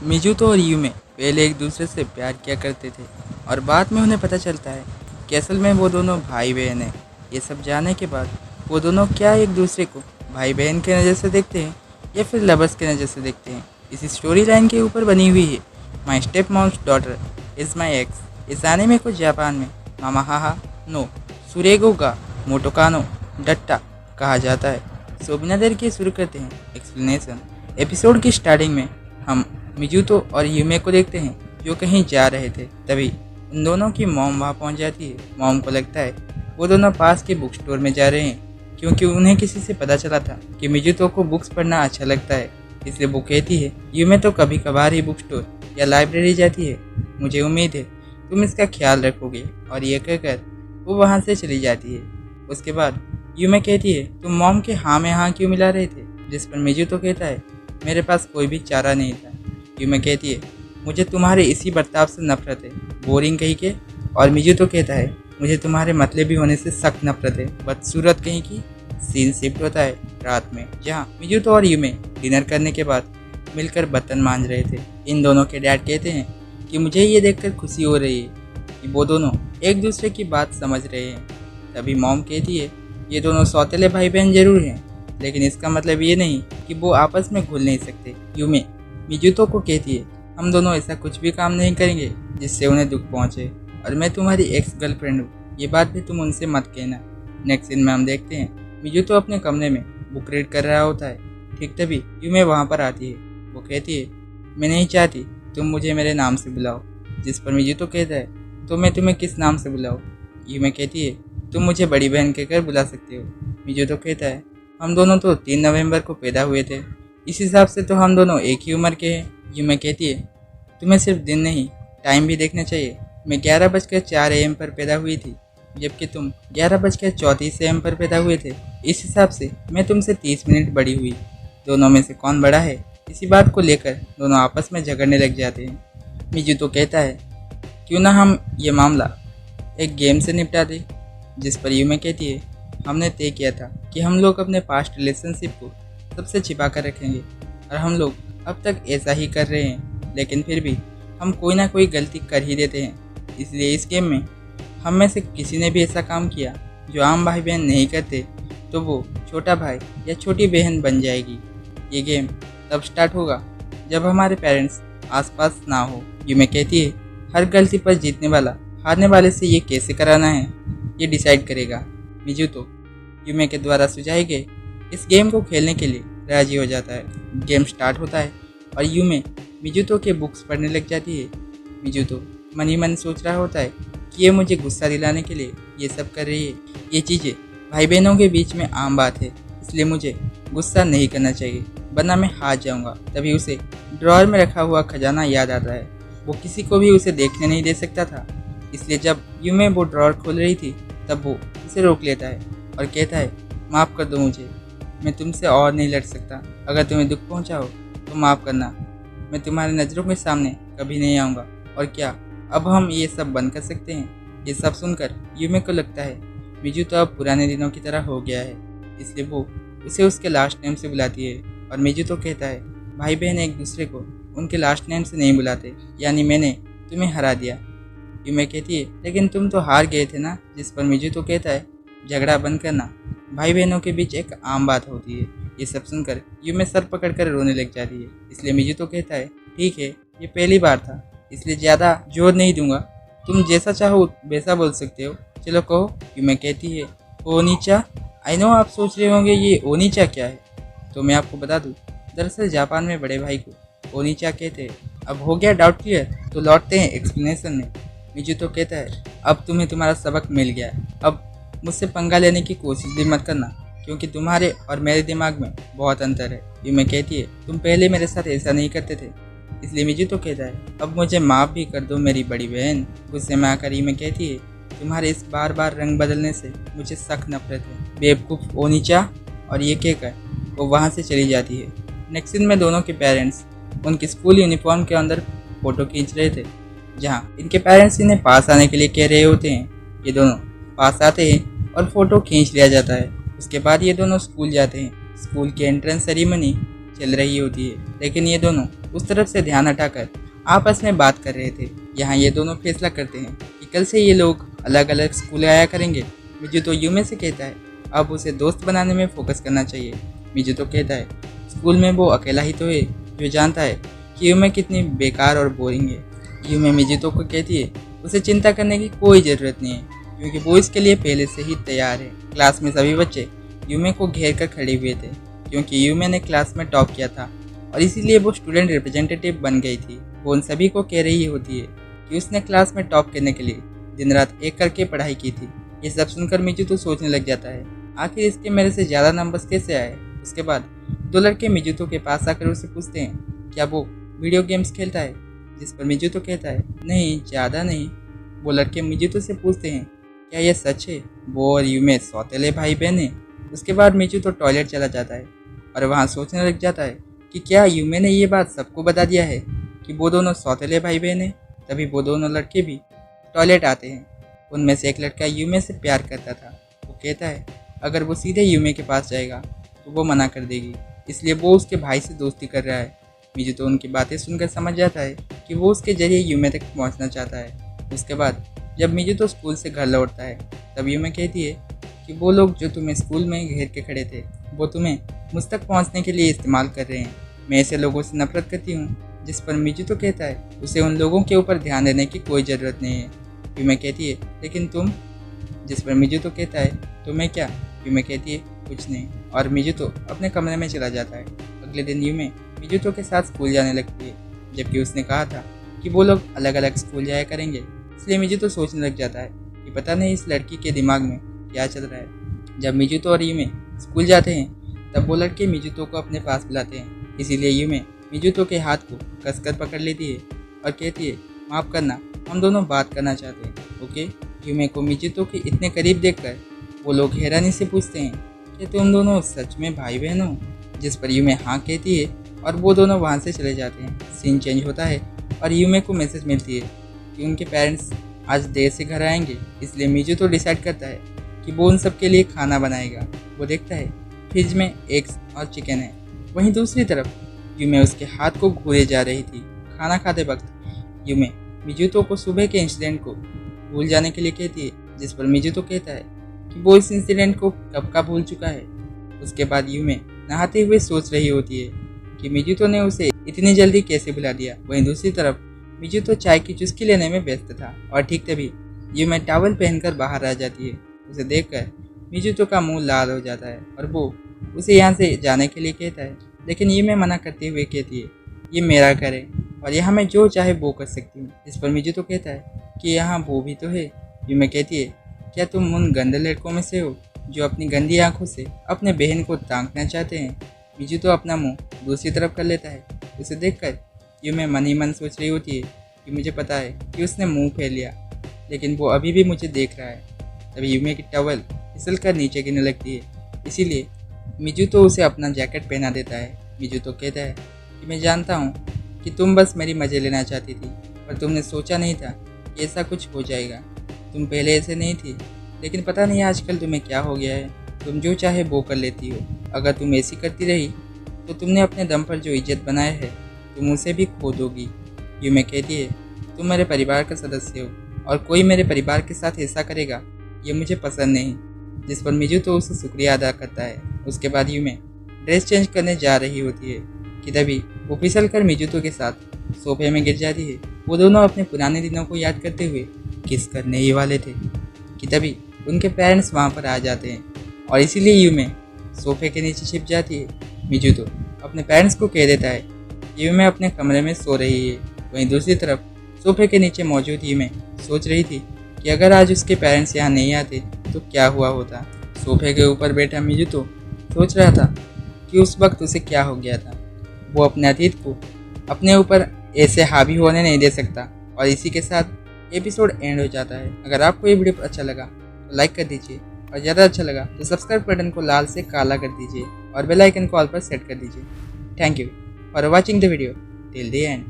मिजुतो और यूमे पहले एक दूसरे से प्यार किया करते थे और बाद में उन्हें पता चलता है कि असल में वो दोनों भाई बहन हैं। ये सब जानने के बाद वो दोनों क्या एक दूसरे को भाई बहन के नज़र से देखते हैं या फिर लवर्स के नज़र से देखते हैं, इसी स्टोरी लाइन के ऊपर बनी हुई है my step mom's daughter is my ex. इस एनीमे को जापान में मामाहाहा नो सुरेगो गा मोटोकानो डट्टा कहा जाता है। सो बिना देर के शुरू करते हैं एक्सप्लेनेशन। एपिसोड की स्टार्टिंग में हम मिजुतो और यूमे को देखते हैं जो कहीं जा रहे थे। तभी उन दोनों की मॉम वहाँ पहुँच जाती है। मॉम को लगता है वो दोनों पास के बुक स्टोर में जा रहे हैं क्योंकि उन्हें किसी से पता चला था कि मिजुतो को बुक्स पढ़ना अच्छा लगता है, इसलिए वो कहती है यूमे तो कभी कभार ही बुक स्टोर या लाइब्रेरी जाती है, मुझे उम्मीद है तुम इसका ख्याल रखोगे। और ये कहकर वो वहाँ से चली जाती है। उसके बाद यूमे कहती है तुम मॉम के हाँ में हाँ क्यों मिला रहे थे, जिस पर मिजुतो कहता है मेरे पास कोई भी चारा नहीं था। यूमे कहती है मुझे तुम्हारे इसी बर्ताव से नफरत है, बोरिंग कहीं के। और मिजुतो कहता है मुझे तुम्हारे मतलबी होने से सख्त नफरत है, बदसूरत कहीं की। सीन शिफ्ट होता है रात में, जहाँ मिजुतो और यूमे डिनर करने के बाद मिलकर बर्तन मांज रहे थे। इन दोनों के डैड कहते हैं कि मुझे ये देखकर खुशी हो रही है कि वो दोनों एक दूसरे की बात समझ रहे हैं। तभी मॉम कहती है ये दोनों सौतेले भाई बहन जरूर हैं, लेकिन इसका मतलब ये नहीं कि वो आपस में घुल नहीं सकते। यूमे मिजुतो को कहती है हम दोनों ऐसा कुछ भी काम नहीं करेंगे जिससे उन्हें दुख पहुंचे, और मैं तुम्हारी एक्स गर्लफ्रेंड हूँ, ये बात भी तुम उनसे मत कहना। नेक्स्ट सीन में हम देखते हैं मिजुतो अपने कमरे में बुक रीड कर रहा होता है। ठीक तभी यूमे वहाँ पर आती है। वो कहती है मैं नहीं चाहती तुम मुझे मेरे नाम से बुलाओ, जिस पर मिजुतो कहता है तो मैं तुम्हें किस नाम से बुलाऊँ। यूमे कहती है तुम मुझे बड़ी बहन कहकर बुला सकते हो। मिजुतो कहता है हम दोनों तो 3 नवंबर को पैदा हुए थे, इस हिसाब से तो हम दोनों एक ही उम्र के हैं। यूमे कहती है तुम्हें सिर्फ दिन नहीं टाइम भी देखना चाहिए, मैं 11:04 AM पर पैदा हुई थी, जबकि तुम 11:34 AM पर पैदा हुए थे, इस हिसाब से मैं तुमसे 30 मिनट बड़ी हुई। दोनों में से कौन बड़ा है, इसी बात को लेकर दोनों आपस में झगड़ने लग जाते हैं। मिजुतो कहता है क्यों ना हम ये मामला एक गेम से निपटा दें, जिस पर यूमे कहती है हमने तय किया था कि हम लोग अपने पास्ट रिलेशनशिप को सबसे छिपा कर रखेंगे, और हम लोग अब तक ऐसा ही कर रहे हैं, लेकिन फिर भी हम कोई ना कोई गलती कर ही देते हैं। इसलिए इस गेम में हम में से किसी ने भी ऐसा काम किया जो आम भाई बहन नहीं करते तो वो छोटा भाई या छोटी बहन बन जाएगी। ये गेम तब स्टार्ट होगा जब हमारे पेरेंट्स आसपास ना हो। यूमे कहती है हर गलती पर जीतने वाला हारने वाले से ये कैसे कराना है ये डिसाइड करेगा। मिजुतो यूमे के द्वारा सुझाए गए इस गेम को खेलने के लिए राजी हो जाता है। गेम स्टार्ट होता है और यूमे मिजुतो के बुक्स पढ़ने लग जाती है। मिजुतो मन ही मन सोच रहा होता है कि ये मुझे गुस्सा दिलाने के लिए ये सब कर रही है। ये चीज़ें भाई बहनों के बीच में आम बात है, इसलिए मुझे गुस्सा नहीं करना चाहिए वरना मैं हार जाऊंगा। तभी उसे ड्रॉअर में रखा हुआ खजाना याद आता है। वो किसी को भी उसे देखने नहीं दे सकता था, इसलिए जब यूमे वो ड्रॉअर खोल रही थी तब वो उसे रोक लेता है और कहता है माफ़ कर दो मुझे, मैं तुमसे और नहीं लड़ सकता, अगर तुम्हें दुख पहुंचा हो तो माफ़ करना, मैं तुम्हारी नज़रों के सामने कभी नहीं आऊँगा। और क्या अब हम ये सब बंद कर सकते हैं। ये सब सुनकर यूमे को लगता है मिजुतो अब पुराने दिनों की तरह हो गया है, इसलिए वो उसे उसके लास्ट नेम से बुलाती है। और मिजुतो कहता है भाई बहन एक दूसरे को उनके लास्ट नेम से नहीं बुलाते, यानी मैंने तुम्हें हरा दिया। यूमे कहती है लेकिन तुम तो हार गए थे ना, जिस पर मिजुतो कहता है झगड़ा बंद करना भाई बहनों के बीच एक आम बात होती है। ये सब सुनकर यूमे सर पकड़कर रोने लग जाती है। इसलिए मिजुतो कहता है ठीक है ये पहली बार था, इसलिए ज़्यादा जोर नहीं दूंगा, तुम जैसा चाहो वैसा बोल सकते हो, चलो कहो। यूमे कहती है ओनीचा। आई नो आप सोच रहे होंगे ये ओनीचा क्या है, तो मैं आपको बता दूँ दरअसल जापान में बड़े भाई को ओनीचा कहते हैं। अब हो गया डाउट क्लियर, तो लौटते हैं एक्सप्लेनेशन में। मिजुतो कहता है अब तुम्हें तुम्हारा सबक मिल गया है, अब मुझसे पंगा लेने की कोशिश भी मत करना क्योंकि तुम्हारे और मेरे दिमाग में बहुत अंतर है। यूमे कहती है तुम पहले मेरे साथ ऐसा नहीं करते थे। इसलिए मिजुतो कहता है अब मुझे माफ़ भी कर दो मेरी बड़ी बहन। गुस्से में आकर यूमे कहती है तुम्हारे इस बार बार रंग बदलने से मुझे सख्त नफरत है, बेवकूफ़ ओनीचा। और ये कहकर वो वहाँ से चली जाती है। नेक्स्ट दिन में दोनों के पेरेंट्स उनकी स्कूल यूनिफॉर्म के अंदर फ़ोटो खींच रहे थे, जहाँ इनके पेरेंट्स इन्हें पास आने के लिए कह रहे होते हैं। ये दोनों पास आते हैं और फ़ोटो खींच लिया जाता है। उसके बाद ये दोनों स्कूल जाते हैं। स्कूल की एंट्रेंस सेरेमनी चल रही होती है, लेकिन ये दोनों उस तरफ से ध्यान हटाकर आपस में बात कर रहे थे। यहाँ ये दोनों फैसला करते हैं कि कल से ये लोग अलग अलग स्कूल आया करेंगे। मिजुतो यूमे से कहता है अब उसे दोस्त बनाने में फोकस करना चाहिए। मिजुतो कहता है स्कूल में वो अकेला ही तो है जो जानता है कि यूमे कितनी बेकार और बोरिंग है। यूमे मिजुतो को कहती है उसे चिंता करने की कोई ज़रूरत नहीं है क्योंकि वो इसके लिए पहले से ही तैयार है। क्लास में सभी बच्चे यूमे को घेर कर खड़े हुए थे क्योंकि यूमे ने क्लास में टॉप किया था और इसीलिए वो स्टूडेंट रिप्रेजेंटेटिव बन गई थी। वो उन सभी को कह रही होती है कि उसने क्लास में टॉप करने के लिए दिन रात एक करके पढ़ाई की थी। ये सब सुनकर मिजुतो सोचने लग जाता है आखिर इसके मेरे से ज़्यादा नंबर्स कैसे आए। उसके बाद दो लड़के मिजुतो के पास आकर उसे पूछते हैं क्या वो वीडियो गेम्स खेलता है, जिस पर मिजुतो कहता है नहीं ज़्यादा नहीं। वो लड़के मिजुतो से पूछते हैं क्या यह सच है वो और यूमे सौतेले भाई बहन हैं। उसके बाद मिजुतो टॉयलेट चला जाता है और वहाँ सोचने लग जाता है कि क्या यूमे ने ये बात सबको बता दिया है कि वो दोनों सौतेले भाई बहन हैं। तभी वो दोनों लड़के भी टॉयलेट आते हैं। उनमें से एक लड़का यूमे से प्यार करता था। वो कहता है अगर वो सीधे यूमे के पास जाएगा तो वो मना कर देगी, इसलिए वो उसके भाई से दोस्ती कर रहा है। मिजुतो उनकी बातें सुनकर समझ जाता है कि वो उसके जरिए यूमे तक पहुंचना चाहता है। उसके बाद जब मिजुतो स्कूल से घर लौटता है तब यूमे कहती है कि वो लोग जो तुम्हें स्कूल में घेर के खड़े थे वो तुम्हें मुझ तक पहुँचने के लिए इस्तेमाल कर रहे हैं। मैं ऐसे लोगों से नफरत करती हूँ। जिस पर मिजुतो कहता है उसे उन लोगों के ऊपर ध्यान देने की कोई ज़रूरत नहीं है। यूमे कहती है लेकिन तुम, जिस पर मिजुतो कहता है तुम्हें क्या। यूमे कहती है कुछ नहीं और मिजुतो अपने कमरे में चला जाता है। अगले दिन यूमे मिजुतो के साथ स्कूल जाने लगती है, जबकि उसने कहा था कि वो लोग अलग अलग स्कूल जाया करेंगे। इसलिए मिजुतो सोचने लग जाता है कि पता नहीं इस लड़की के दिमाग में क्या चल रहा है। जब मिजुतो और यूमे स्कूल जाते हैं तब वो लड़के मिजुतो को अपने पास बुलाते हैं, इसीलिए यूमे मिजुतो के हाथ को कसकर पकड़ लेती है और कहती है माफ़ करना, हम दोनों बात करना चाहते हैं। ओके। यूमे को मिजुतो के इतने करीब देखकर वो लोग हैरानी से पूछते हैं कि तुम दोनों सच में भाई बहन हो, जिस पर यूमे हाँ कहती है और वो दोनों वहाँ से चले जाते हैं। सीन चेंज होता है और यूमे को मैसेज मिलती है कि उनके पेरेंट्स आज देर से घर आएंगे, इसलिए मिजुतो डिसाइड करता है कि वो उन सब के लिए खाना बनाएगा। वो देखता है फ्रिज में एग्स और चिकन है। वहीं दूसरी तरफ यूमे उसके हाथ को घूरे जा रही थी। खाना खाते वक्त यूमे मिजुतो को सुबह के इंसिडेंट को भूल जाने के लिए कहती है, जिस पर मिजुतो कहता है कि वो इस इंसिडेंट को कब का भूल चुका है। उसके बाद यूमे नहाते हुए सोच रही होती है कि मिजुतो ने उसे इतनी जल्दी कैसे भुला दिया। वहीं दूसरी तरफ मिजुतो चाय की चुस्की लेने में व्यस्त था और ठीक तभी यूमे टॉवल पहनकर बाहर आ जाती है। उसे देखकर मिजुतो का मुंह लाल हो जाता है और वो उसे यहाँ से जाने के लिए कहता है, लेकिन यूमे मना करते हुए कहती है ये मेरा घर है और यहाँ मैं जो चाहे वो कर सकती हूँ। इस पर मिजुतो कहता है कि यहाँ वो भी तो है। यूमे कहती है क्या तुम उन गंदे लड़कों में से हो जो अपनी गंदी आंखों से अपने बहन को ताकना चाहते हैं। मिजुतो अपना मुंह दूसरी तरफ कर लेता है। उसे देखकर यूमे मन ही मन सोच रही होती है कि मुझे पता है कि उसने मुंह फेर लिया, लेकिन वो अभी भी मुझे देख रहा है। तभी यूमे की टॉवल फिसल कर नीचे गिरने लगती है, इसीलिए मिजुतो उसे अपना जैकेट पहना देता है। मिजुतो कहता है कि मैं जानता हूँ कि तुम बस मेरी मज़े लेना चाहती थी, पर तुमने सोचा नहीं था कि ऐसा कुछ हो जाएगा। तुम पहले ऐसे नहीं थी, लेकिन पता नहीं आजकल तुम्हें क्या हो गया है। तुम जो चाहे वो कर लेती हो। अगर तुम ऐसी करती रही तो तुमने अपने दम पर जो इज्जत बनाया है तुम उसे भी खो दोगी। यूमे कहती है तुम मेरे परिवार का सदस्य हो और कोई मेरे परिवार के साथ ऐसा करेगा ये मुझे पसंद नहीं। जिस पर मिजुतो उसे शुक्रिया अदा करता है। उसके बाद यूमे ड्रेस चेंज करने जा रही होती है कि तभी वो फिसल कर मिजुतो के साथ सोफे में गिर जाती है। वो दोनों अपने पुराने दिनों को याद करते हुए किस करने ही वाले थे कि तभी उनके पेरेंट्स वहाँ पर आ जाते हैं और इसीलिए यूमे सोफे के नीचे छिप जाती है। मिजुतो अपने पेरेंट्स को कह देता है कि यूमे अपने कमरे में सो रही है। वहीं दूसरी तरफ सोफे के नीचे मौजूद यूमे सोच रही थी कि अगर आज उसके पेरेंट्स यहाँ नहीं आते तो क्या हुआ होता। सोफे के ऊपर बैठा मिजुतो सोच रहा था कि उस वक्त उसे क्या हो गया था। वो अपने अतीत को अपने ऊपर ऐसे हावी होने नहीं दे सकता। और इसी के साथ एपिसोड एंड हो जाता है। अगर आपको ये वीडियो अच्छा लगा तो लाइक कर दीजिए और ज़्यादा अच्छा लगा तो सब्सक्राइब बटन को लाल से काला कर दीजिए और बेल आइकन को ऑल पर सेट कर दीजिए। Thank you for watching the video till the end.